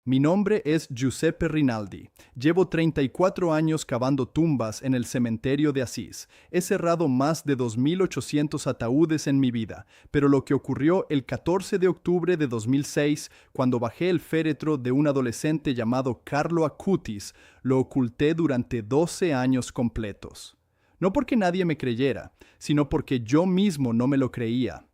Mi nombre es Giuseppe Rinaldi. Llevo 34 años cavando tumbas en el cementerio de Asís. He cerrado más de 2.800 ataúdes en mi vida, pero lo que ocurrió el 14 de octubre de 2006, cuando bajé el féretro de un adolescente llamado Carlo Acutis, lo oculté durante 12 años completos. No porque nadie me creyera, sino porque yo mismo no me lo creía.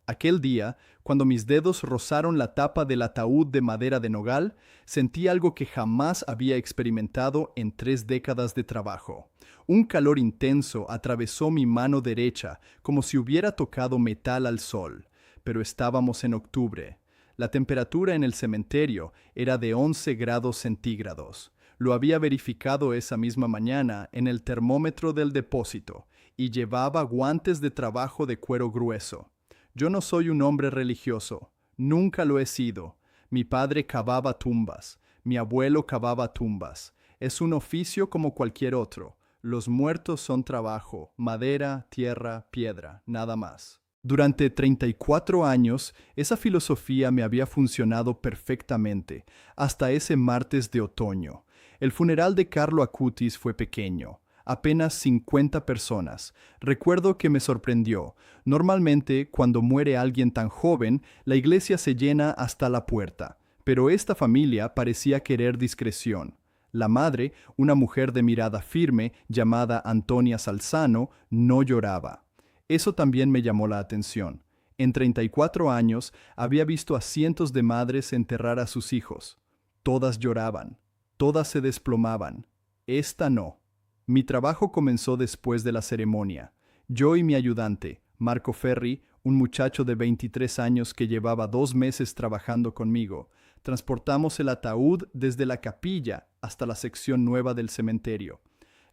Aquel día, cuando mis dedos rozaron la tapa del ataúd de madera de nogal, sentí algo que jamás había experimentado en 3 décadas de trabajo. Un calor intenso atravesó mi mano derecha, como si hubiera tocado metal al sol. Pero estábamos en octubre. La temperatura en el cementerio era de 11 grados centígrados. Lo había verificado esa misma mañana en el termómetro del depósito, y llevaba guantes de trabajo de cuero grueso. Yo no soy un hombre religioso, nunca lo he sido. Mi padre cavaba tumbas, mi abuelo cavaba tumbas. Es un oficio como cualquier otro. Los muertos son trabajo, madera, tierra, piedra, nada más. Durante 34 años, esa filosofía me había funcionado perfectamente, hasta ese martes de otoño. El funeral de Carlo Acutis fue pequeño. Apenas 50 personas. Recuerdo que me sorprendió. Normalmente, cuando muere alguien tan joven, la iglesia se llena hasta la puerta. Pero esta familia parecía querer discreción. La madre, una mujer de mirada firme, llamada Antonia Salzano, no lloraba. Eso también me llamó la atención. En 34 años, había visto a cientos de madres enterrar a sus hijos. Todas lloraban. Todas se desplomaban. Esta no. Mi trabajo comenzó después de la ceremonia. Yo y mi ayudante, Marco Ferri, un muchacho de 23 años que llevaba 2 meses trabajando conmigo, transportamos el ataúd desde la capilla hasta la sección nueva del cementerio.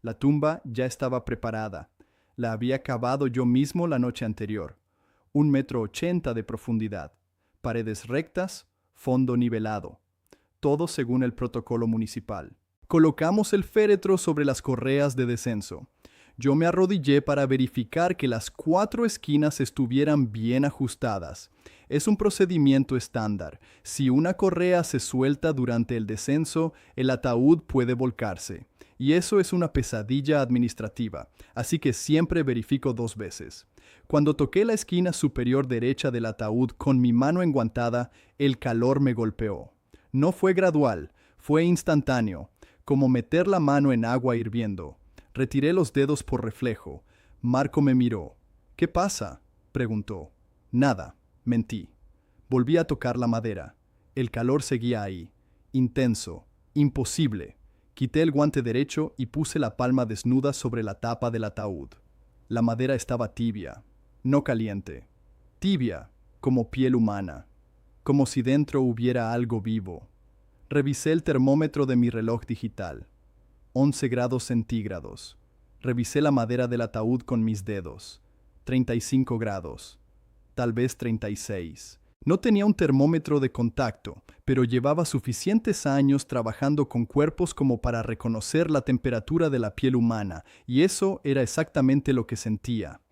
La tumba ya estaba preparada. La había cavado yo mismo la noche anterior. 1,80 m de profundidad. Paredes rectas, fondo nivelado. Todo según el protocolo municipal. Colocamos el féretro sobre las correas de descenso. Yo me arrodillé para verificar que las 4 esquinas estuvieran bien ajustadas. Es un procedimiento estándar. Si una correa se suelta durante el descenso, el ataúd puede volcarse. Y eso es una pesadilla administrativa, así que siempre verifico 2 veces. Cuando toqué la esquina superior derecha del ataúd con mi mano enguantada, el calor me golpeó. No fue gradual, fue instantáneo. Como meter la mano en agua hirviendo. Retiré los dedos por reflejo. Marco me miró. ¿Qué pasa?, preguntó. Nada, mentí. Volví a tocar la madera. El calor seguía ahí. Intenso. Imposible. Quité el guante derecho y puse la palma desnuda sobre la tapa del ataúd. La madera estaba tibia, no caliente. Tibia, como piel humana. Como si dentro hubiera algo vivo. Revisé el termómetro de mi reloj digital. 11 grados centígrados. Revisé la madera del ataúd con mis dedos. 35 grados. Tal vez 36. No tenía un termómetro de contacto, pero llevaba suficientes años trabajando con cuerpos como para reconocer la temperatura de la piel humana, y eso era exactamente lo que sentía.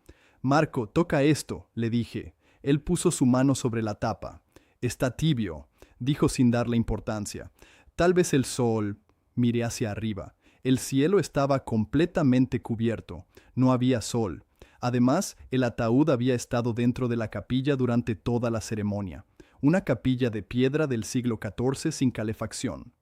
Marco, toca esto, le dije. Él puso su mano sobre la tapa. Está tibio, dijo sin darle importancia. Tal vez el sol. Miré hacia arriba. El cielo estaba completamente cubierto. No había sol. Además, el ataúd había estado dentro de la capilla durante toda la ceremonia. Una capilla de piedra del siglo XIV sin calefacción.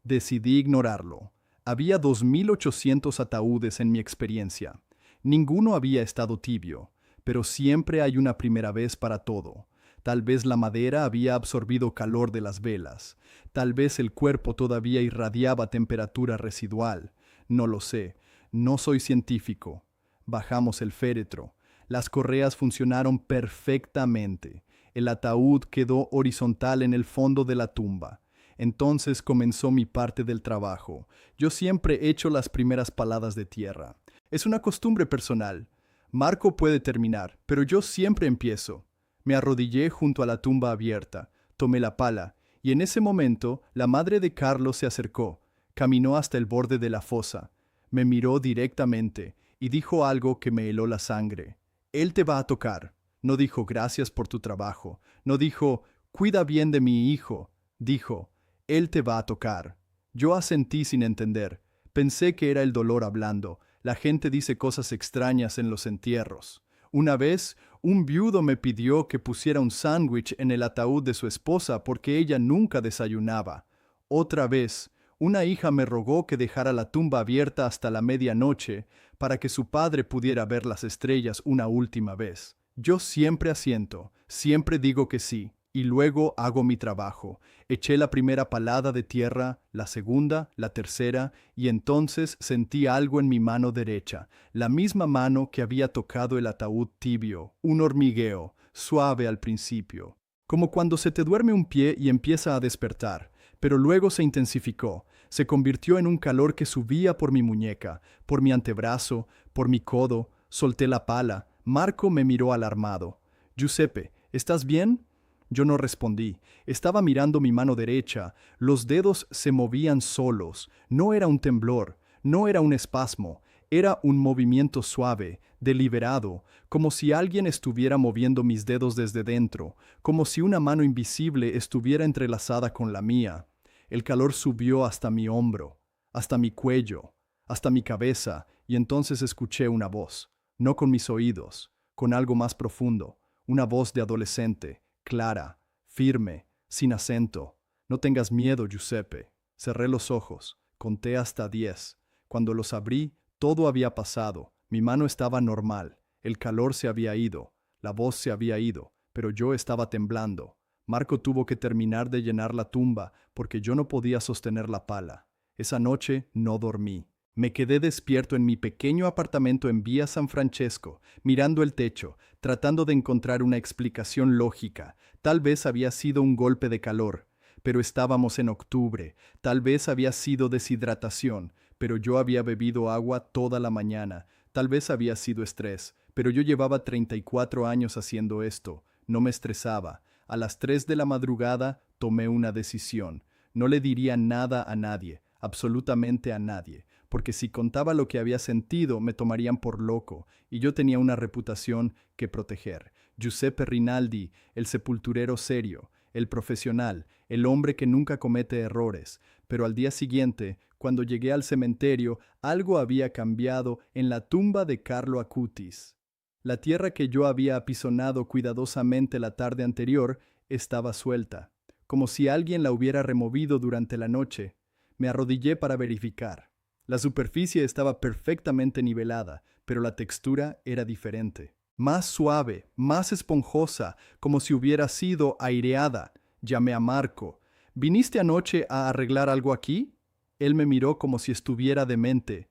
Decidí ignorarlo. Había 2.800 ataúdes en mi experiencia. Ninguno había estado tibio, pero siempre hay una primera vez para todo. Tal vez la madera había absorbido calor de las velas. Tal vez el cuerpo todavía irradiaba temperatura residual. No lo sé. No soy científico. Bajamos el féretro. Las correas funcionaron perfectamente. El ataúd quedó horizontal en el fondo de la tumba. Entonces comenzó mi parte del trabajo. Yo siempre echo las primeras paladas de tierra. Es una costumbre personal. Marco puede terminar, pero yo siempre empiezo. Me arrodillé junto a la tumba abierta, tomé la pala, y en ese momento la madre de Carlos se acercó, caminó hasta el borde de la fosa, me miró directamente y dijo algo que me heló la sangre. Él te va a tocar. No dijo gracias por tu trabajo, no dijo cuida bien de mi hijo, dijo Él te va a tocar. Yo asentí sin entender. Pensé que era el dolor hablando. La gente dice cosas extrañas en los entierros. Una vez, un viudo me pidió que pusiera un sándwich en el ataúd de su esposa porque ella nunca desayunaba. Otra vez, una hija me rogó que dejara la tumba abierta hasta la medianoche para que su padre pudiera ver las estrellas una última vez. Yo siempre asiento, siempre digo que sí, y luego hago mi trabajo. Eché la primera palada de tierra, la segunda, la tercera, y entonces sentí algo en mi mano derecha, la misma mano que había tocado el ataúd tibio, un hormigueo, suave al principio, como cuando se te duerme un pie y empieza a despertar, pero luego se intensificó, se convirtió en un calor que subía por mi muñeca, por mi antebrazo, por mi codo. Solté la pala. Marco me miró alarmado. «Giuseppe, ¿estás bien?» Yo no respondí. Estaba mirando mi mano derecha. Los dedos se movían solos. No era un temblor, no era un espasmo. Era un movimiento suave, deliberado, como si alguien estuviera moviendo mis dedos desde dentro, como si una mano invisible estuviera entrelazada con la mía. El calor subió hasta mi hombro, hasta mi cuello, hasta mi cabeza, y entonces escuché una voz, no con mis oídos, con algo más profundo, una voz de adolescente, clara, firme, sin acento. «No tengas miedo, Giuseppe». Cerré los ojos, conté hasta 10. Cuando los abrí, todo había pasado. Mi mano estaba normal, el calor se había ido, la voz se había ido, pero yo estaba temblando. Marco tuvo que terminar de llenar la tumba porque yo no podía sostener la pala. Esa noche no dormí. Me quedé despierto en mi pequeño apartamento en Vía San Francesco, mirando el techo, tratando de encontrar una explicación lógica. Tal vez había sido un golpe de calor, pero estábamos en octubre. Tal vez había sido deshidratación, pero yo había bebido agua toda la mañana. Tal vez había sido estrés, pero yo llevaba 34 años haciendo esto. No me estresaba. A las 3 de la madrugada tomé una decisión. No le diría nada a nadie, absolutamente a nadie, porque si contaba lo que había sentido me tomarían por loco, y yo tenía una reputación que proteger. Giuseppe Rinaldi, el sepulturero serio, el profesional, el hombre que nunca comete errores. Pero al día siguiente, cuando llegué al cementerio, algo había cambiado en la tumba de Carlo Acutis. La tierra que yo había apisonado cuidadosamente la tarde anterior estaba suelta, como si alguien la hubiera removido durante la noche. Me arrodillé para verificar. La superficie estaba perfectamente nivelada, pero la textura era diferente. Más suave, más esponjosa, como si hubiera sido aireada. Llamé a Marco. «¿Viniste anoche a arreglar algo aquí?» Él me miró como si estuviera demente.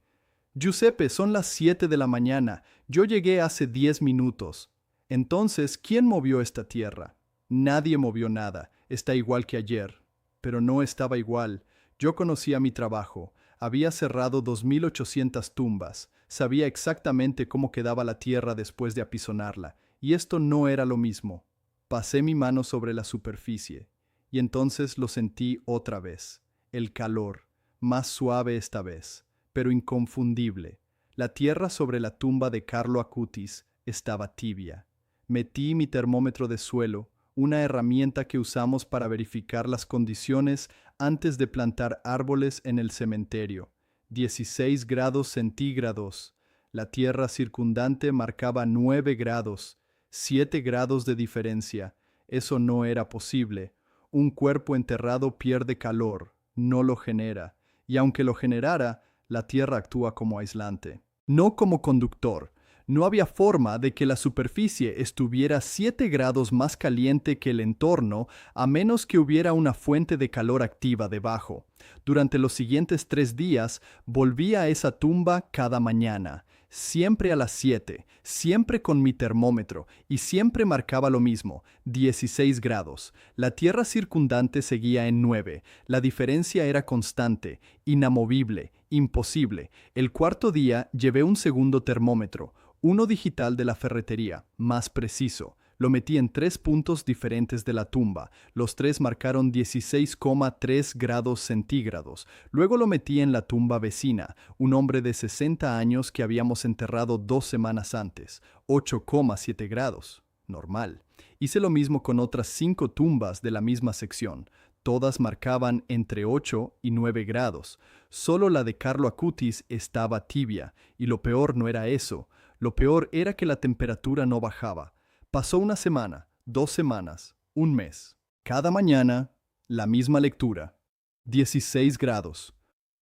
«Giuseppe, son las 7 de la mañana. Yo llegué hace 10 minutos». «Entonces, ¿quién movió esta tierra?» «Nadie movió nada. Está igual que ayer». Pero no estaba igual. Yo conocía mi trabajo. Había cerrado 2.800 tumbas. Sabía exactamente cómo quedaba la tierra después de apisonarla. Y esto no era lo mismo. Pasé mi mano sobre la superficie. Y entonces lo sentí otra vez. El calor, más suave esta vez, pero inconfundible. La tierra sobre la tumba de Carlo Acutis estaba tibia. Metí mi termómetro de suelo, una herramienta que usamos para verificar las condiciones antes de plantar árboles en el cementerio. 16 grados centígrados. La tierra circundante marcaba 9 grados, 7 grados de diferencia. Eso no era posible. Un cuerpo enterrado pierde calor, no lo genera, y aunque lo generara, la tierra actúa como aislante, no como conductor. No había forma de que la superficie estuviera 7 grados más caliente que el entorno a menos que hubiera una fuente de calor activa debajo. Durante los siguientes 3 días volví a esa tumba cada mañana, siempre a las 7, siempre con mi termómetro, y siempre marcaba lo mismo, 16 grados. La tierra circundante seguía en 9. La diferencia era constante, inamovible, imposible. El cuarto día llevé un segundo termómetro, uno digital de la ferretería, más preciso. Lo metí en 3 puntos diferentes de la tumba. Los 3 marcaron 16,3 grados centígrados. Luego lo metí en la tumba vecina, un hombre de 60 años que habíamos enterrado 2 semanas antes. 8,7 grados. Normal. Hice lo mismo con otras 5 tumbas de la misma sección. Todas marcaban entre 8 y 9 grados. Solo la de Carlo Acutis estaba tibia, y lo peor no era eso. Lo peor era que la temperatura no bajaba. Pasó una semana, 2 semanas, un mes. Cada mañana, la misma lectura. 16 grados.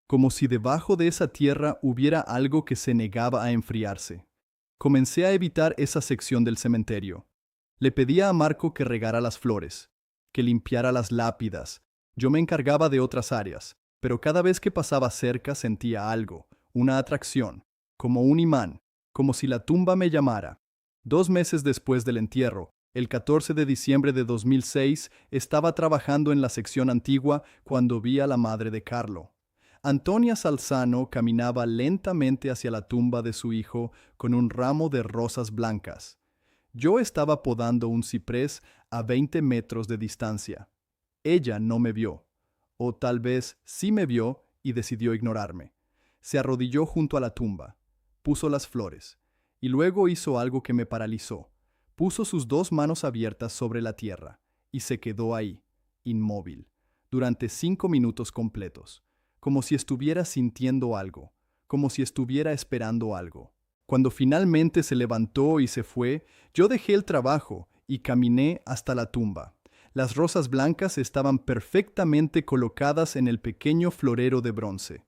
Como si debajo de esa tierra hubiera algo que se negaba a enfriarse. Comencé a evitar esa sección del cementerio. Le pedía a Marco que regara las flores, que limpiara las lápidas. Yo me encargaba de otras áreas, pero cada vez que pasaba cerca sentía algo, una atracción, como un imán, como si la tumba me llamara. 2 meses después del entierro, el 14 de diciembre de 2006, estaba trabajando en la sección antigua cuando vi a la madre de Carlo. Antonia Salzano caminaba lentamente hacia la tumba de su hijo con un ramo de rosas blancas. Yo estaba podando un ciprés a 20 metros de distancia. Ella no me vio, o tal vez sí me vio y decidió ignorarme. Se arrodilló junto a la tumba, puso las flores, y luego hizo algo que me paralizó. Puso sus 2 manos abiertas sobre la tierra, y se quedó ahí, inmóvil, durante 5 minutos completos, como si estuviera sintiendo algo, como si estuviera esperando algo. Cuando finalmente se levantó y se fue, yo dejé el trabajo y caminé hasta la tumba. Las rosas blancas estaban perfectamente colocadas en el pequeño florero de bronce.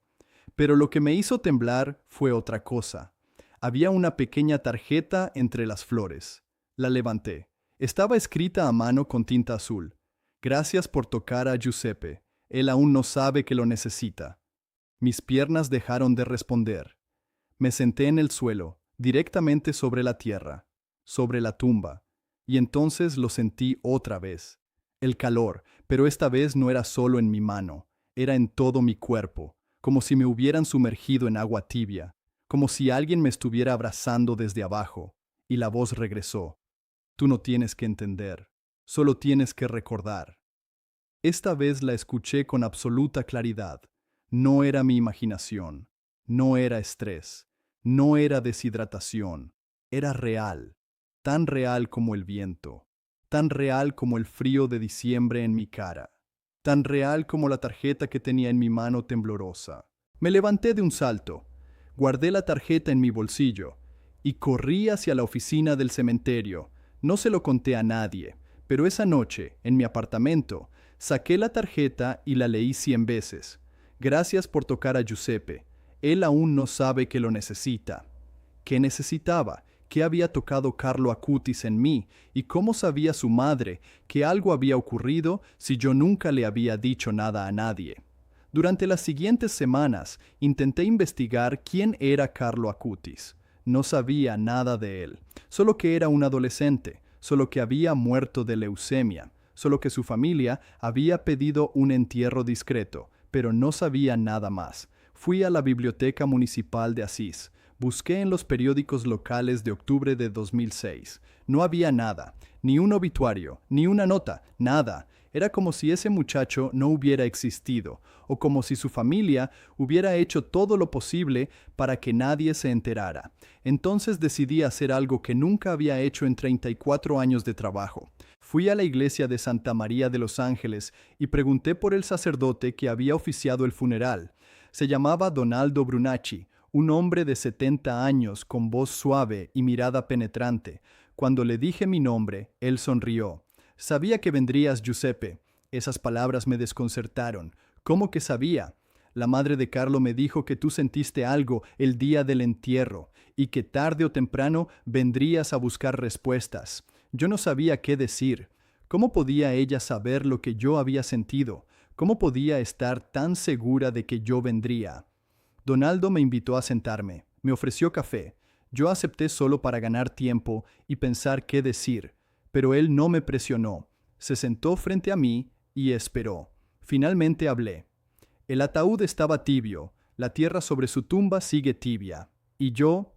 Pero lo que me hizo temblar fue otra cosa. Había una pequeña tarjeta entre las flores. La levanté. Estaba escrita a mano con tinta azul. Gracias por tocar a Giuseppe. Él aún no sabe que lo necesita. Mis piernas dejaron de responder. Me senté en el suelo, directamente sobre la tierra, sobre la tumba, y entonces lo sentí otra vez. El calor, pero esta vez no era solo en mi mano, era en todo mi cuerpo, como si me hubieran sumergido en agua tibia, como si alguien me estuviera abrazando desde abajo, y la voz regresó. Tú no tienes que entender, solo tienes que recordar. Esta vez la escuché con absoluta claridad. No era mi imaginación, no era estrés, no era deshidratación, era real, tan real como el viento, tan real como el frío de diciembre en mi cara, tan real como la tarjeta que tenía en mi mano temblorosa. Me levanté de un salto, guardé la tarjeta en mi bolsillo y corrí hacia la oficina del cementerio. No se lo conté a nadie, pero esa noche, en mi apartamento, saqué la tarjeta y la leí 100 veces. Gracias por tocar a Giuseppe. Él aún no sabe que lo necesita. ¿Qué necesitaba? ¿Qué había tocado Carlo Acutis en mí? ¿Y cómo sabía su madre que algo había ocurrido si yo nunca le había dicho nada a nadie? Durante las siguientes semanas intenté investigar quién era Carlo Acutis. No sabía nada de él, solo que era un adolescente, solo que había muerto de leucemia, solo que su familia había pedido un entierro discreto, pero no sabía nada más. Fui a la Biblioteca Municipal de Asís. Busqué en los periódicos locales de octubre de 2006. No había nada, ni un obituario, ni una nota, nada. Era como si ese muchacho no hubiera existido, o como si su familia hubiera hecho todo lo posible para que nadie se enterara. Entonces decidí hacer algo que nunca había hecho en 34 años de trabajo. Fui a la iglesia de Santa María de los Ángeles y pregunté por el sacerdote que había oficiado el funeral. Se llamaba Donaldo Brunacci, un hombre de 70 años con voz suave y mirada penetrante. Cuando le dije mi nombre, él sonrió. Sabía que vendrías, Giuseppe. Esas palabras me desconcertaron. ¿Cómo que sabía? La madre de Carlo me dijo que tú sentiste algo el día del entierro y que tarde o temprano vendrías a buscar respuestas. Yo no sabía qué decir. ¿Cómo podía ella saber lo que yo había sentido? ¿Cómo podía estar tan segura de que yo vendría? Donaldo me invitó a sentarme. Me ofreció café. Yo acepté solo para ganar tiempo y pensar qué decir. Pero él no me presionó. Se sentó frente a mí y esperó. Finalmente hablé. El ataúd estaba tibio. La tierra sobre su tumba sigue tibia. Y yo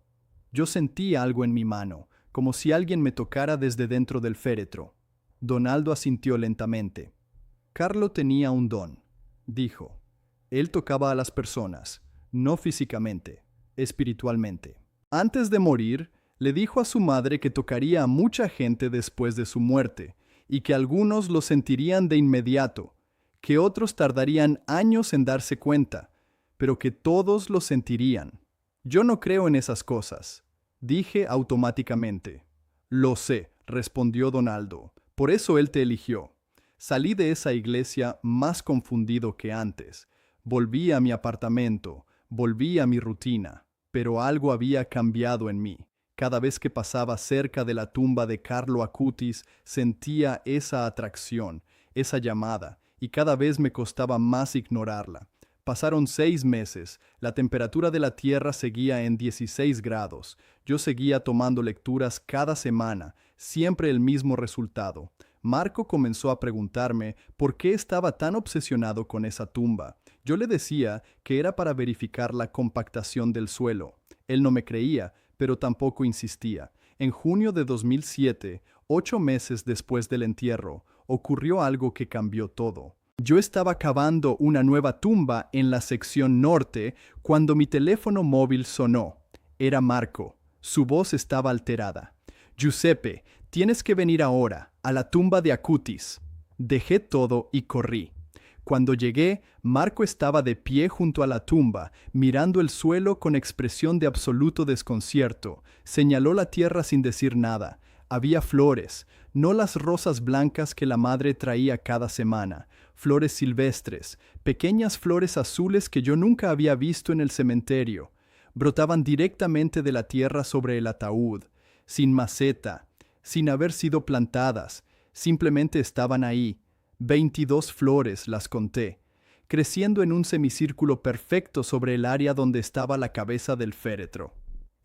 sentí algo en mi mano, como si alguien me tocara desde dentro del féretro. Donaldo asintió lentamente. Carlo tenía un don, dijo. Él tocaba a las personas, no físicamente, espiritualmente. Antes de morir, le dijo a su madre que tocaría a mucha gente después de su muerte, y que algunos lo sentirían de inmediato, que otros tardarían años en darse cuenta, pero que todos lo sentirían. Yo no creo en esas cosas, dije automáticamente. Lo sé, respondió Donaldo. Por eso él te eligió. Salí de esa iglesia más confundido que antes. Volví a mi apartamento, volví a mi rutina, pero algo había cambiado en mí. Cada vez que pasaba cerca de la tumba de Carlo Acutis, sentía esa atracción, esa llamada, y cada vez me costaba más ignorarla. Pasaron 6 meses, la temperatura de la Tierra seguía en 16 grados. Yo seguía tomando lecturas cada semana, siempre el mismo resultado. Marco comenzó a preguntarme por qué estaba tan obsesionado con esa tumba. Yo le decía que era para verificar la compactación del suelo. Él no me creía, pero tampoco insistía. En junio de 2007, 8 meses después del entierro, ocurrió algo que cambió todo. Yo estaba cavando una nueva tumba en la sección norte cuando mi teléfono móvil sonó. Era Marco. Su voz estaba alterada. Giuseppe, tienes que venir ahora, a la tumba de Acutis. Dejé todo y corrí. Cuando llegué, Marco estaba de pie junto a la tumba, mirando el suelo con expresión de absoluto desconcierto. Señaló la tierra sin decir nada. Había flores, no las rosas blancas que la madre traía cada semana, flores silvestres, pequeñas flores azules que yo nunca había visto en el cementerio. Brotaban directamente de la tierra sobre el ataúd, sin maceta, sin haber sido plantadas, simplemente estaban ahí. 22 flores las conté, creciendo en un semicírculo perfecto sobre el área donde estaba la cabeza del féretro.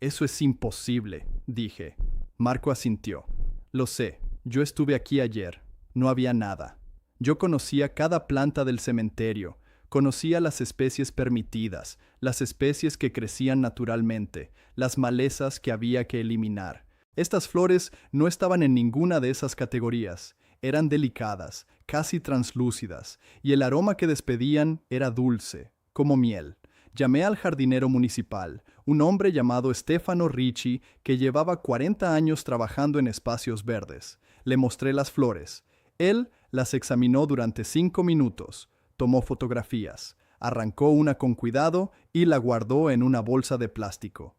Eso es imposible, dije. Marco asintió. Lo sé, yo estuve aquí ayer. No había nada. Yo conocía cada planta del cementerio, conocía las especies permitidas, las especies que crecían naturalmente, las malezas que había que eliminar. Estas flores no estaban en ninguna de esas categorías. Eran delicadas, casi translúcidas, y el aroma que despedían era dulce, como miel. Llamé al jardinero municipal, un hombre llamado Stefano Ricci, que llevaba 40 años trabajando en espacios verdes. Le mostré las flores. Él las examinó durante 5 minutos, tomó fotografías, arrancó una con cuidado y la guardó en una bolsa de plástico.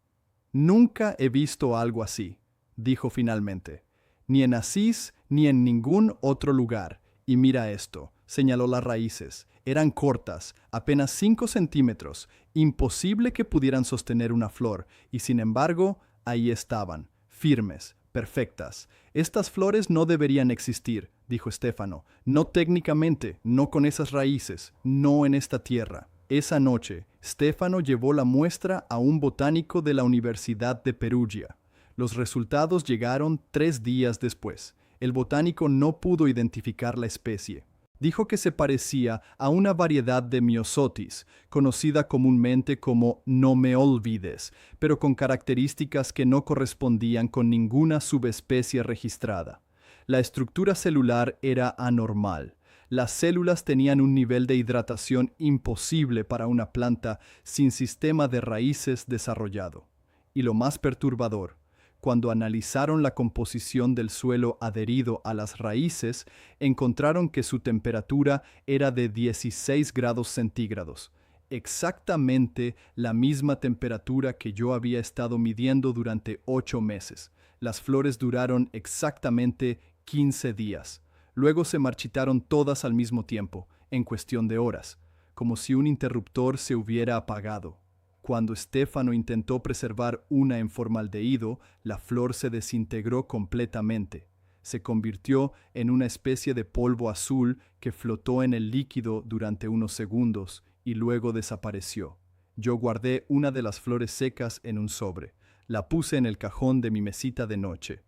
Nunca he visto algo así, dijo finalmente. Ni en Asís ni en ningún otro lugar. Y mira esto, señaló las raíces. Eran cortas, apenas 5 centímetros. Imposible que pudieran sostener una flor, y sin embargo, ahí estaban, firmes, perfectas. Estas flores no deberían existir, dijo Stefano. No técnicamente, no con esas raíces, no en esta tierra. Esa noche, Stefano llevó la muestra a un botánico de la Universidad de Perugia. Los resultados llegaron 3 días después. El botánico no pudo identificar la especie. Dijo que se parecía a una variedad de Myosotis, conocida comúnmente como no me olvides, pero con características que no correspondían con ninguna subespecie registrada. La estructura celular era anormal. Las células tenían un nivel de hidratación imposible para una planta sin sistema de raíces desarrollado. Y lo más perturbador, cuando analizaron la composición del suelo adherido a las raíces, encontraron que su temperatura era de 16 grados centígrados, exactamente la misma temperatura que yo había estado midiendo durante 8 meses. Las flores duraron exactamente 15 días. Luego se marchitaron todas al mismo tiempo, en cuestión de horas, como si un interruptor se hubiera apagado. Cuando Stefano intentó preservar una en formaldehído, la flor se desintegró completamente. Se convirtió en una especie de polvo azul que flotó en el líquido durante unos segundos y luego desapareció. Yo guardé una de las flores secas en un sobre. La puse en el cajón de mi mesita de noche.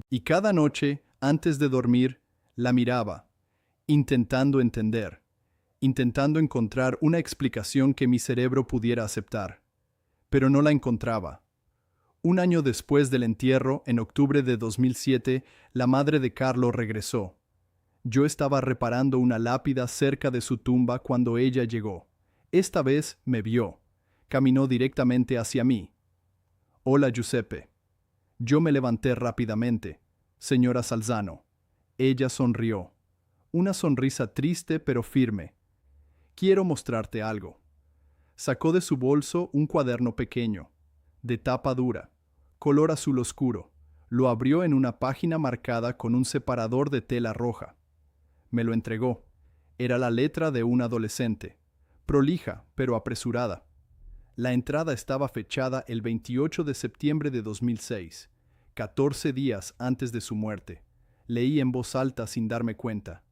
Y cada noche, antes de dormir, la miraba, intentando entender, intentando encontrar una explicación que mi cerebro pudiera aceptar. Pero no la encontraba. Un año después del entierro, en octubre de 2007, la madre de Carlo regresó. Yo estaba reparando una lápida cerca de su tumba cuando ella llegó. Esta vez me vio. Caminó directamente hacia mí. «Hola, Giuseppe». Yo me levanté rápidamente. «Señora Salzano». Ella sonrió. Una sonrisa triste pero firme. quiero mostrarte algo. Sacó de su bolso un cuaderno pequeño, de tapa dura, color azul oscuro. Lo abrió en una página marcada con un separador de tela roja. Me lo entregó. Era la letra de un adolescente, prolija pero apresurada. La entrada estaba fechada el 28 de septiembre de 2006, 14 días antes de su muerte. Leí en voz alta sin darme cuenta.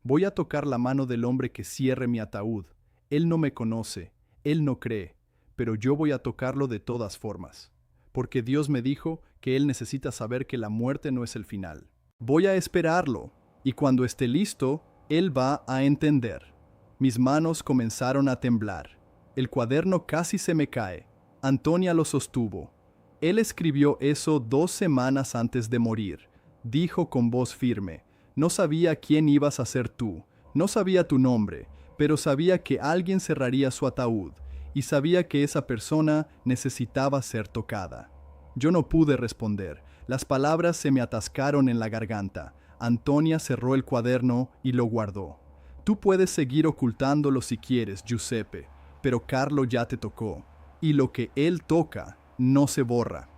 Voy a tocar la mano del hombre que cierre mi ataúd. Él no me conoce, él no cree, pero yo voy a tocarlo de todas formas. Porque Dios me dijo que él necesita saber que la muerte no es el final. Voy a esperarlo, y cuando esté listo, él va a entender. Mis manos comenzaron a temblar. El cuaderno casi se me cae. Antonia lo sostuvo. Él escribió eso 2 semanas antes de morir. Dijo con voz firme. No sabía quién ibas a ser tú. No sabía tu nombre, pero sabía que alguien cerraría su ataúd. Y sabía que esa persona necesitaba ser tocada. Yo no pude responder. Las palabras se me atascaron en la garganta. Antonia cerró el cuaderno y lo guardó. Tú puedes seguir ocultándolo si quieres, Giuseppe, pero Carlo ya te tocó. Y lo que él toca no se borra.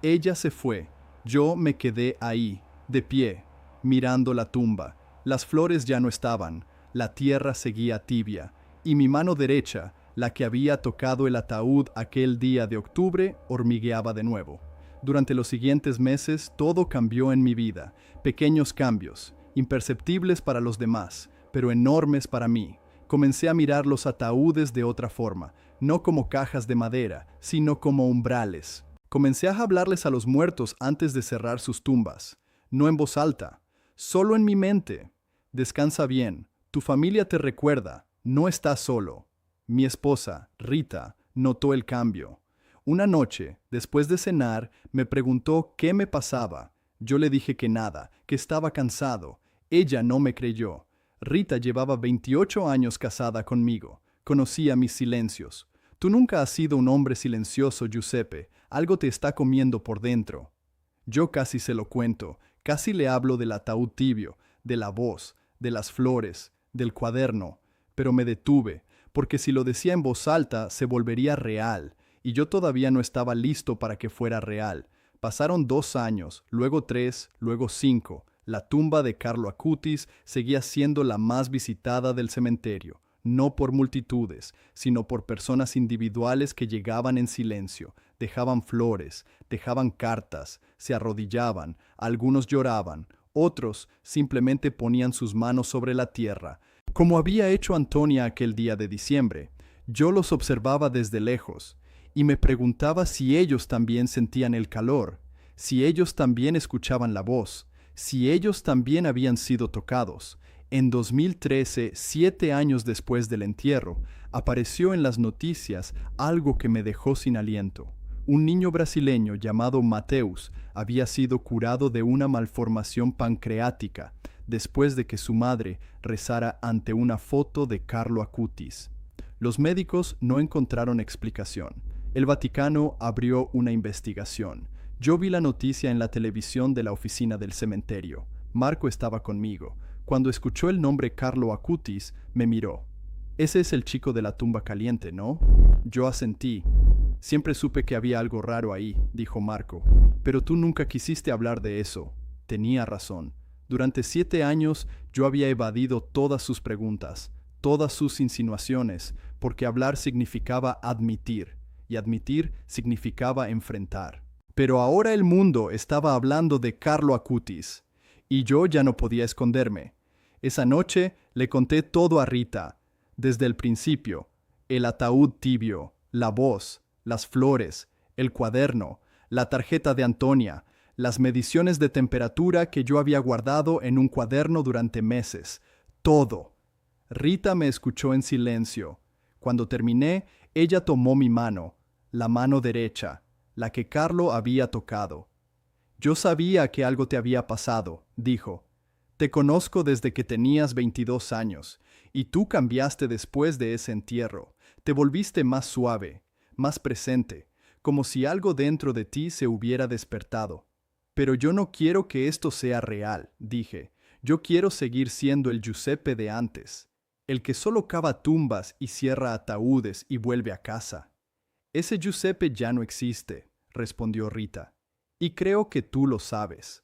Ella se fue. Yo me quedé ahí, de pie, mirando la tumba. Las flores ya no estaban. La tierra seguía tibia. Y mi mano derecha, la que había tocado el ataúd aquel día de octubre, hormigueaba de nuevo. Durante los siguientes meses todo cambió en mi vida. Pequeños cambios, imperceptibles para los demás, pero enormes para mí. Comencé a mirar los ataúdes de otra forma, no como cajas de madera, sino como umbrales. Comencé a hablarles a los muertos antes de cerrar sus tumbas. No en voz alta, solo en mi mente. Descansa bien, tu familia te recuerda, no estás solo. Mi esposa, Rita, notó el cambio. Una noche, después de cenar, me preguntó qué me pasaba. Yo le dije que nada, que estaba cansado. Ella no me creyó. Rita llevaba 28 años casada conmigo. Conocía mis silencios. Tú nunca has sido un hombre silencioso, Giuseppe. Algo te está comiendo por dentro. Yo casi se lo cuento. Casi le hablo del ataúd tibio, de la voz, de las flores, del cuaderno. Pero me detuve, porque si lo decía en voz alta se volvería real. Y yo todavía no estaba listo para que fuera real. Pasaron 2 años, luego 3, luego 5. La tumba de Carlo Acutis seguía siendo la más visitada del cementerio, no por multitudes, sino por personas individuales que llegaban en silencio, dejaban flores, dejaban cartas, se arrodillaban, algunos lloraban, otros simplemente ponían sus manos sobre la tierra, como había hecho Antonia aquel día de diciembre. Yo los observaba desde lejos, y me preguntaba si ellos también sentían el calor, si ellos también escuchaban la voz, si ellos también habían sido tocados. En 2013, 7 años después del entierro, apareció en las noticias algo que me dejó sin aliento. Un niño brasileño llamado Mateus había sido curado de una malformación pancreática después de que su madre rezara ante una foto de Carlo Acutis. Los médicos no encontraron explicación. El Vaticano abrió una investigación. Yo vi la noticia en la televisión de la oficina del cementerio. Marco estaba conmigo. Cuando escuchó el nombre Carlo Acutis, me miró. Ese es el chico de la tumba caliente, ¿no? Yo asentí. Siempre supe que había algo raro ahí, dijo Marco. Pero tú nunca quisiste hablar de eso. Tenía razón. Durante 7 años yo había evadido todas sus preguntas, todas sus insinuaciones, porque hablar significaba admitir. Y admitir significaba enfrentar. Pero ahora el mundo estaba hablando de Carlo Acutis, y yo ya no podía esconderme. Esa noche le conté todo a Rita, desde el principio, el ataúd tibio, la voz, las flores, el cuaderno, la tarjeta de Antonia, las mediciones de temperatura que yo había guardado en un cuaderno durante meses, todo. Rita me escuchó en silencio. Cuando terminé, ella tomó mi mano, la mano derecha, la que Carlo había tocado. Yo sabía que algo te había pasado, dijo. Te conozco desde que tenías 22 años, y tú cambiaste después de ese entierro. Te volviste más suave, más presente, como si algo dentro de ti se hubiera despertado. Pero yo no quiero que esto sea real, dije. Yo quiero seguir siendo el Giuseppe de antes. el que solo cava tumbas y cierra ataúdes y vuelve a casa. Ese Giuseppe ya no existe, respondió Rita, y creo que tú lo sabes.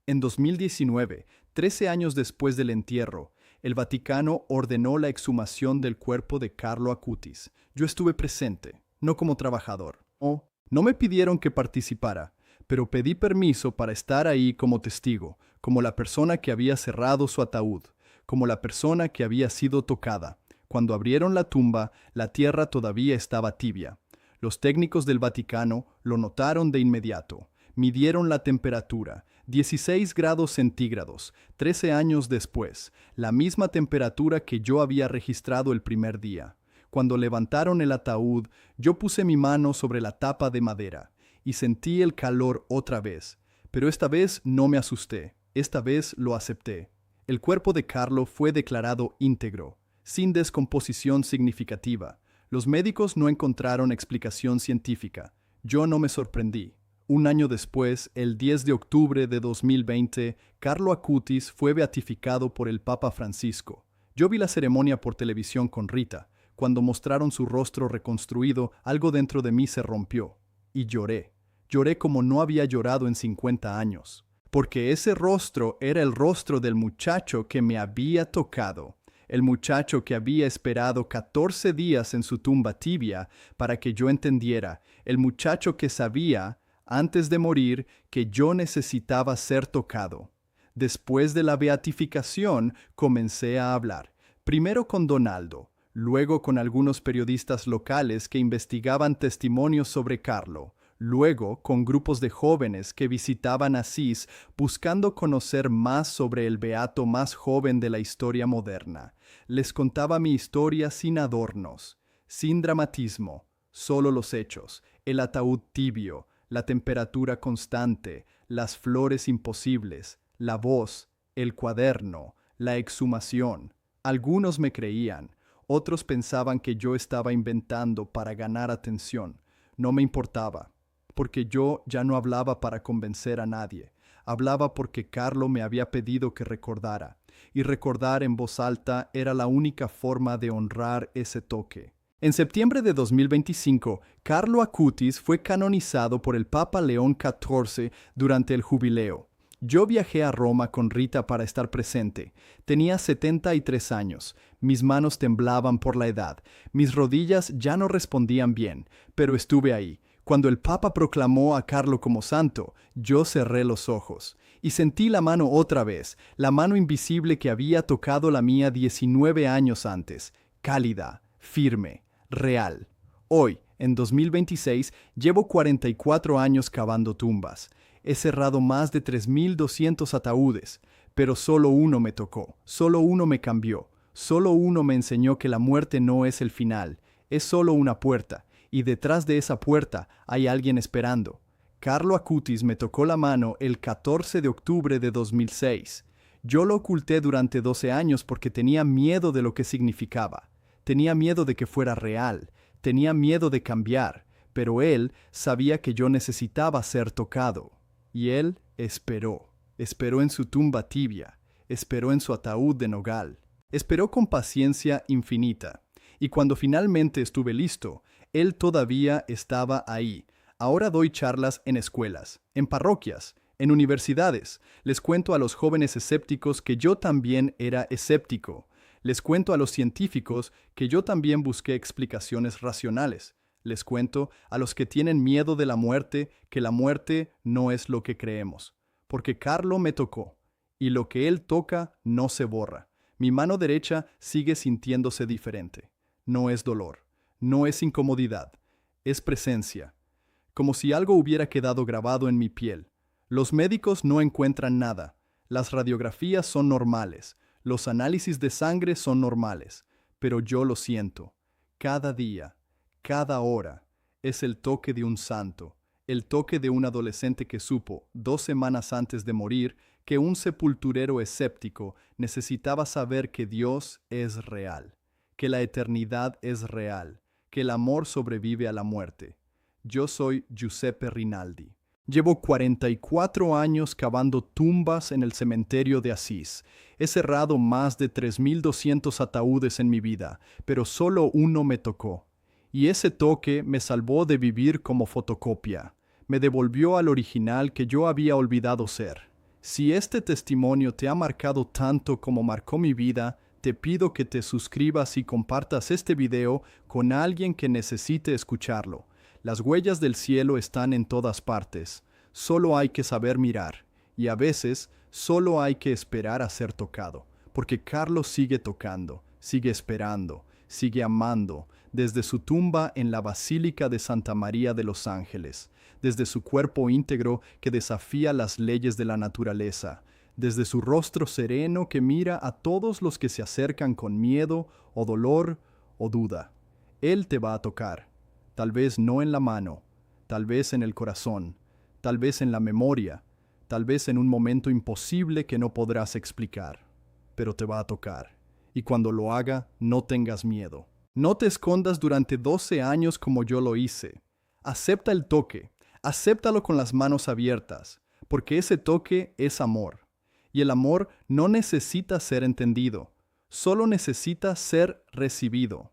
En 2019, 13 años después del entierro, el Vaticano ordenó la exhumación del cuerpo de Carlo Acutis. Yo estuve presente, no como trabajador. No me pidieron que participara, pero pedí permiso para estar ahí como testigo, como la persona que había cerrado su ataúd, como la persona que había sido tocada. Cuando abrieron la tumba, la tierra todavía estaba tibia. Los técnicos del Vaticano lo notaron de inmediato. Midieron la temperatura, 16 grados centígrados, 13 años después, la misma temperatura que yo había registrado el primer día. Cuando levantaron el ataúd, yo puse mi mano sobre la tapa de madera y sentí el calor otra vez, pero esta vez no me asusté, esta vez lo acepté. El cuerpo de Carlo fue declarado íntegro, sin descomposición significativa. Los médicos no encontraron explicación científica. Yo no me sorprendí. Un año después, el 10 de octubre de 2020, Carlo Acutis fue beatificado por el Papa Francisco. Yo vi la ceremonia por televisión con Rita. Cuando mostraron su rostro reconstruido, algo dentro de mí se rompió. Y lloré. Lloré como no había llorado en 50 años. Porque ese rostro era el rostro del muchacho que me había tocado. El muchacho que había esperado 14 días en su tumba tibia para que yo entendiera. El muchacho que sabía, antes de morir, que yo necesitaba ser tocado. Después de la beatificación, comencé a hablar. Primero con Donaldo, luego con algunos periodistas locales que investigaban testimonios sobre Carlo, luego con grupos de jóvenes que visitaban Asís buscando conocer más sobre el beato más joven de la historia moderna. Les contaba mi historia sin adornos, sin dramatismo, solo los hechos, el ataúd tibio, la temperatura constante, las flores imposibles, la voz, el cuaderno, la exhumación. Algunos me creían, otros pensaban que yo estaba inventando para ganar atención. No me importaba, porque yo ya no hablaba para convencer a nadie. Hablaba porque Carlo me había pedido que recordara, y recordar en voz alta era la única forma de honrar ese toque. En septiembre de 2025, Carlo Acutis fue canonizado por el Papa León XIV durante el jubileo. Yo viajé a Roma con Rita para estar presente. Tenía 73 años. Mis manos temblaban por la edad. Mis rodillas ya no respondían bien, pero estuve ahí. Cuando el Papa proclamó a Carlo como santo, yo cerré los ojos y sentí la mano otra vez, la mano invisible que había tocado la mía 19 años antes, cálida, firme, real. Hoy, en 2026, llevo 44 años cavando tumbas. He cerrado más de 3.200 ataúdes, pero solo uno me tocó, solo uno me cambió, solo uno me enseñó que la muerte no es el final, es solo una puerta, y detrás de esa puerta hay alguien esperando. Carlo Acutis me tocó la mano el 14 de octubre de 2006. Yo lo oculté durante 12 años porque tenía miedo de lo que significaba. Tenía miedo de que fuera real, tenía miedo de cambiar, pero él sabía que yo necesitaba ser tocado. Y él esperó en su tumba tibia, esperó en su ataúd de nogal, esperó con paciencia infinita. Y cuando finalmente estuve listo, él todavía estaba ahí. Ahora doy charlas en escuelas, en parroquias, en universidades. Les cuento a los jóvenes escépticos que yo también era escéptico. Les cuento a los científicos que yo también busqué explicaciones racionales. Les cuento a los que tienen miedo de la muerte que la muerte no es lo que creemos. Porque Carlo me tocó, y lo que él toca no se borra. Mi mano derecha sigue sintiéndose diferente. No es dolor, no es incomodidad, es presencia. Como si algo hubiera quedado grabado en mi piel. Los médicos no encuentran nada. Las radiografías son normales. Los análisis de sangre son normales. Pero yo lo siento. Cada día, cada hora, es el toque de un santo. El toque de un adolescente que supo, 2 semanas antes de morir, que un sepulturero escéptico necesitaba saber que Dios es real, que la eternidad es real, que el amor sobrevive a la muerte. Yo soy Giuseppe Rinaldi. Llevo 44 años cavando tumbas en el cementerio de Asís. He cerrado más de 3.200 ataúdes en mi vida, pero solo uno me tocó. Y ese toque me salvó de vivir como fotocopia. Me devolvió al original que yo había olvidado ser. Si este testimonio te ha marcado tanto como marcó mi vida, te pido que te suscribas y compartas este video con alguien que necesite escucharlo. Las huellas del cielo están en todas partes. Solo hay que saber mirar. Y a veces, solo hay que esperar a ser tocado. Porque Carlos sigue tocando, sigue esperando, sigue amando, desde su tumba en la Basílica de Santa María de los Ángeles, desde su cuerpo íntegro que desafía las leyes de la naturaleza, desde su rostro sereno que mira a todos los que se acercan con miedo o dolor o duda. Él te va a tocar, tal vez no en la mano, tal vez en el corazón, tal vez en la memoria, tal vez en un momento imposible que no podrás explicar, pero te va a tocar. Y cuando lo haga, no tengas miedo. No te escondas durante 12 años como yo lo hice. Acepta el toque, acéptalo con las manos abiertas, porque ese toque es amor. Y el amor no necesita ser entendido, solo necesita ser recibido.